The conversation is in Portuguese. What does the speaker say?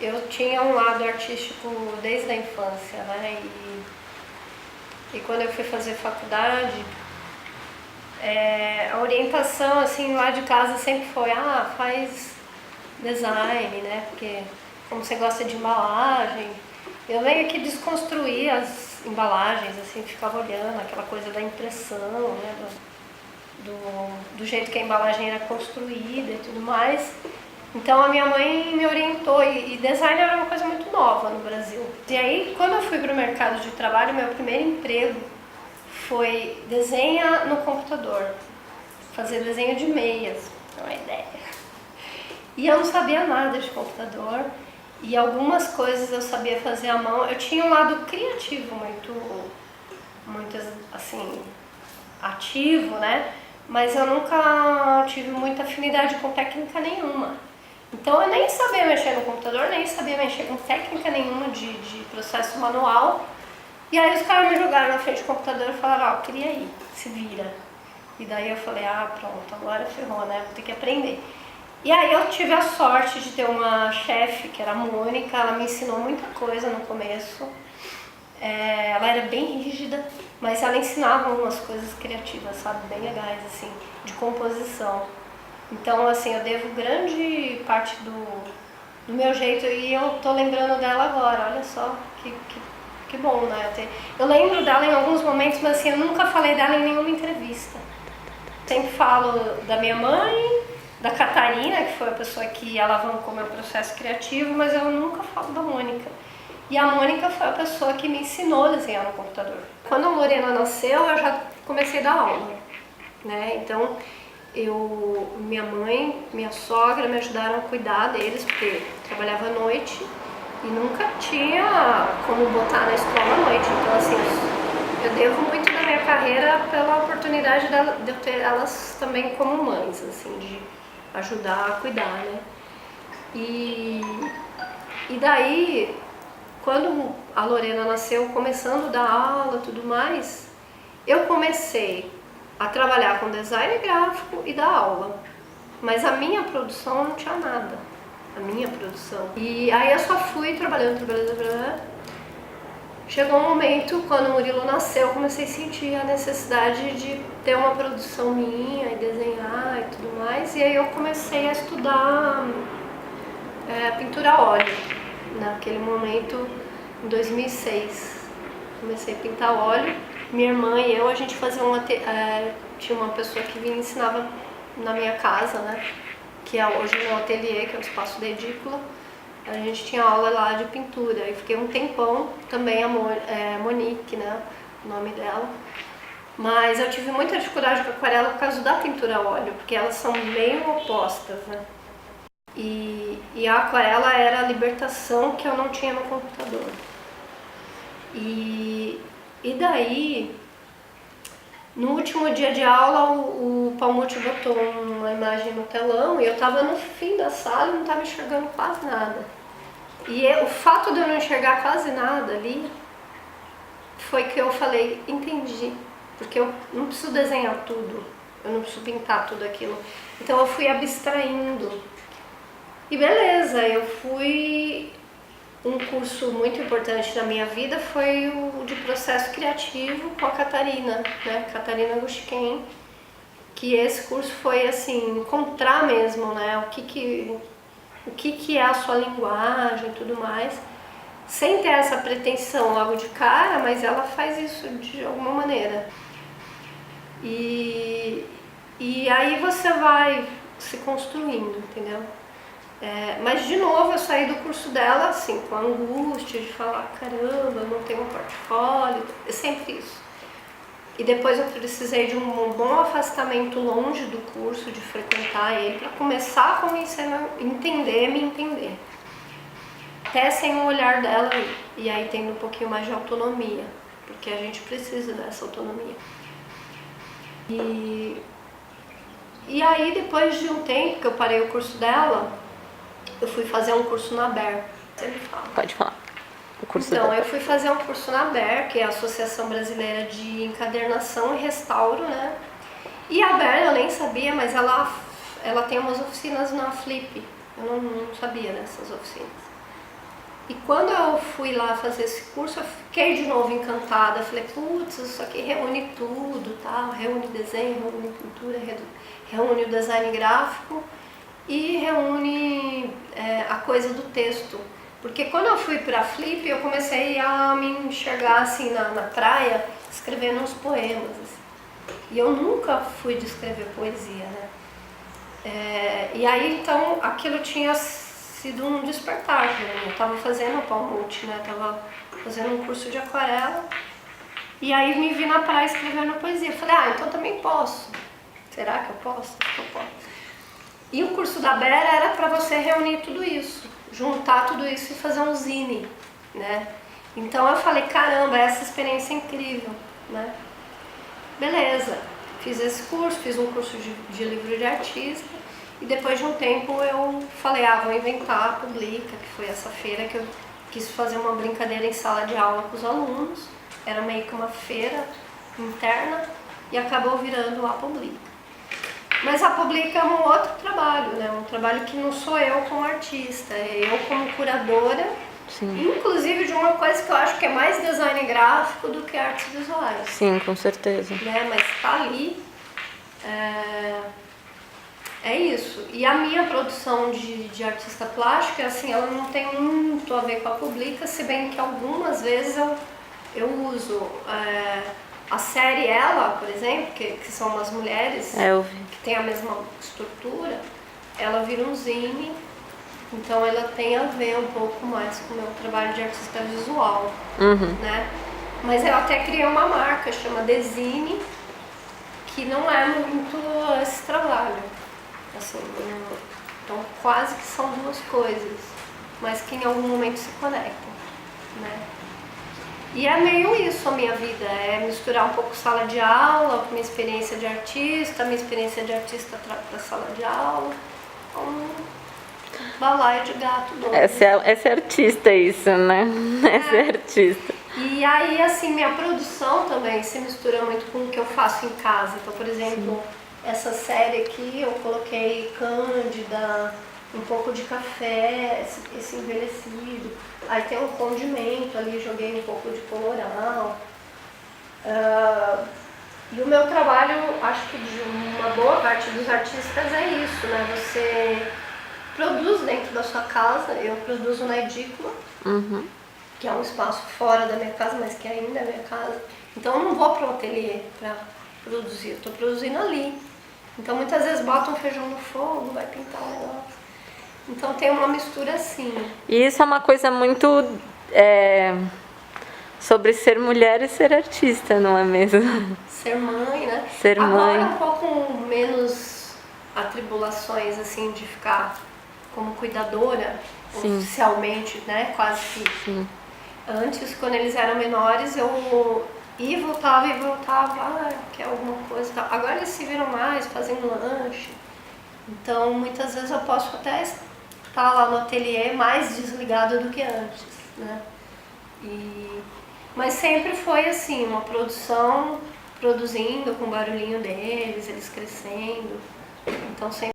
eu tinha um lado artístico desde a infância, né? E quando eu fui fazer faculdade, a orientação assim lá de casa sempre foi, faz design, né? Porque como você gosta de embalagem, eu meio que desconstruí as embalagens, assim, ficava olhando aquela coisa da impressão, né? Do jeito que a embalagem era construída e tudo mais. Então a minha mãe me orientou e design era uma coisa muito nova no Brasil. E aí quando eu fui para o mercado de trabalho, meu primeiro emprego foi desenha no computador, fazer desenho de meias, é uma ideia. E eu não sabia nada de computador e algumas coisas eu sabia fazer à mão. Eu tinha um lado criativo muito assim, ativo, né? Mas eu nunca tive muita afinidade com técnica nenhuma. Então eu nem sabia mexer no computador, nem sabia mexer com técnica nenhuma de processo manual. E aí os caras me jogaram na frente do computador e falaram, cria aí, se vira. E daí eu falei, pronto, agora ferrou, né? Vou ter que aprender. E aí eu tive a sorte de ter uma chefe, que era a Mônica, ela me ensinou muita coisa no começo. Ela era bem rígida, mas ela ensinava umas coisas criativas, sabe? Bem legais, assim, de composição. Então, assim, eu devo grande parte do meu jeito e eu tô lembrando dela agora, olha só, que bom, né? Eu lembro dela em alguns momentos, mas assim, eu nunca falei dela em nenhuma entrevista. Sempre falo da minha mãe, da Catarina, que foi a pessoa que alavancou meu processo criativo, mas eu nunca falo da Mônica. E a Mônica foi a pessoa que me ensinou a desenhar no computador. Quando a Lorena nasceu, eu já comecei a dar aula, né? Então, minha mãe, minha sogra me ajudaram a cuidar deles, porque eu trabalhava à noite e nunca tinha como botar na escola à noite. Então, assim, eu devo muito da minha carreira pela oportunidade de eu ter elas também como mães, assim, de ajudar a cuidar, né? E daí, quando a Lorena nasceu, começando a dar aula e tudo mais, eu comecei a trabalhar com design gráfico e dar aula. Mas a minha produção não tinha nada. A minha produção. E aí eu só fui trabalhando. Chegou um momento, quando o Murilo nasceu, eu comecei a sentir a necessidade de ter uma produção minha e desenhar e tudo mais. E aí eu comecei a estudar pintura a óleo. Naquele momento, em 2006, comecei a pintar óleo. Minha irmã e eu, a gente fazia tinha uma pessoa que vinha e ensinava na minha casa, né? Que é hoje no ateliê, que é o espaço da edícula. A gente tinha aula lá de pintura. E fiquei um tempão, também a Monique, né? O nome dela. Mas eu tive muita dificuldade com a aquarela por causa da pintura a óleo, porque elas são meio opostas, né? E a aquarela era a libertação que eu não tinha no computador. E daí, no último dia de aula, o Palmucci botou uma imagem no telão e eu estava no fim da sala e não estava enxergando quase nada. E o fato de eu não enxergar quase nada ali foi que eu falei, entendi, porque eu não preciso desenhar tudo, eu não preciso pintar tudo aquilo. Então eu fui abstraindo. E beleza, eu fui... Um curso muito importante na minha vida foi o de processo criativo com a Catarina, né? Catarina Gushken, que esse curso foi assim, encontrar mesmo, né? O que é a sua linguagem e tudo mais, sem ter essa pretensão logo de cara, mas ela faz isso de alguma maneira. E aí você vai se construindo, entendeu? Mas de novo eu saí do curso dela assim, com a angústia de falar, caramba, eu não tenho um portfólio, eu sempre fiz isso. E depois eu precisei de um bom afastamento longe do curso, de frequentar ele, para começar a convencer, me entender. Até sem o olhar dela e aí tendo um pouquinho mais de autonomia, porque a gente precisa dessa autonomia. E aí depois de um tempo que eu parei o curso dela, eu fui fazer um curso na ABER. Você me fala. Pode falar. O curso então, eu fui fazer um curso na ABER, que é a Associação Brasileira de Encadernação e Restauro, né? E a ABER, eu nem sabia, mas ela tem umas oficinas na Flip. Eu não sabia dessas oficinas. E quando eu fui lá fazer esse curso, eu fiquei de novo encantada. Eu falei, putz, isso aqui reúne tudo, tá? Reúne desenho, reúne pintura, reúne o design gráfico e reúne a coisa do texto. Porque quando eu fui para a Flip, eu comecei a me enxergar assim na praia, escrevendo uns poemas. Assim. E eu nunca fui de escrever poesia, né? E aí, então, aquilo tinha sido um despertar para mim. Eu estava fazendo o Palmute, né? Estava fazendo um curso de aquarela. E aí me vi na praia escrevendo poesia. Eu falei, então também posso. Será que eu posso? Acho que eu posso. E o curso da Bera era para você reunir tudo isso, juntar tudo isso e fazer um zine, né? Então eu falei, caramba, essa experiência é incrível, né? Beleza, fiz esse curso, fiz um curso de livro de artista e depois de um tempo eu falei, vou inventar a Publica, que foi essa feira que eu quis fazer uma brincadeira em sala de aula com os alunos, era meio que uma feira interna e acabou virando a Publica. Mas a Publica é um outro trabalho, né? Um trabalho que não sou eu como artista, é eu como curadora, Sim. Inclusive de uma coisa que eu acho que é mais design gráfico do que artes visuais. Sim, com certeza. Né? Mas tá ali, é isso. E a minha produção de artista plástica, assim, ela não tem muito a ver com a Publica, se bem que algumas vezes eu uso a série Ela, por exemplo, que são umas mulheres que tem a mesma estrutura, ela vira um zine, então ela tem a ver um pouco mais com o meu trabalho de artista visual, né? Mas eu até criei uma marca, chama Desine, que não é muito esse trabalho, assim, então quase que são duas coisas, mas que em algum momento se conectam, né? E é meio isso a minha vida, é misturar um pouco sala de aula com minha experiência de artista, minha experiência de artista para sala de aula, um balaio de gato doido. Essa é artista isso, né? Essa é artista. E aí, assim, minha produção também se mistura muito com o que eu faço em casa. Então, por exemplo, essa série aqui eu coloquei cândida, um pouco de café, esse envelhecido. Aí tem um condimento ali, joguei um pouco de coloral. E o meu trabalho, acho que de uma boa parte dos artistas é isso, né? Você produz dentro da sua casa, eu produzo na edícula, que é um espaço fora da minha casa, mas que ainda é minha casa. Então eu não vou para o ateliê para produzir, eu estou produzindo ali. Então muitas vezes boto um feijão no fogo, vai pintar um negócio. Então tem uma mistura assim. E isso é uma coisa muito sobre ser mulher e ser artista, não é mesmo? Ser mãe, né? Ser Agora mãe. um pouco menos atribulações assim de ficar como cuidadora oficialmente, né? Quase que. Sim. Antes, quando eles eram menores, eu ia e voltava, quer alguma coisa e tal. Agora eles se viram mais, fazem um lanche. Então, muitas vezes eu posso até estar lá no ateliê mais desligada do que antes, né? Mas sempre foi assim, uma produção, produzindo com o barulhinho deles, eles crescendo. Então, sempre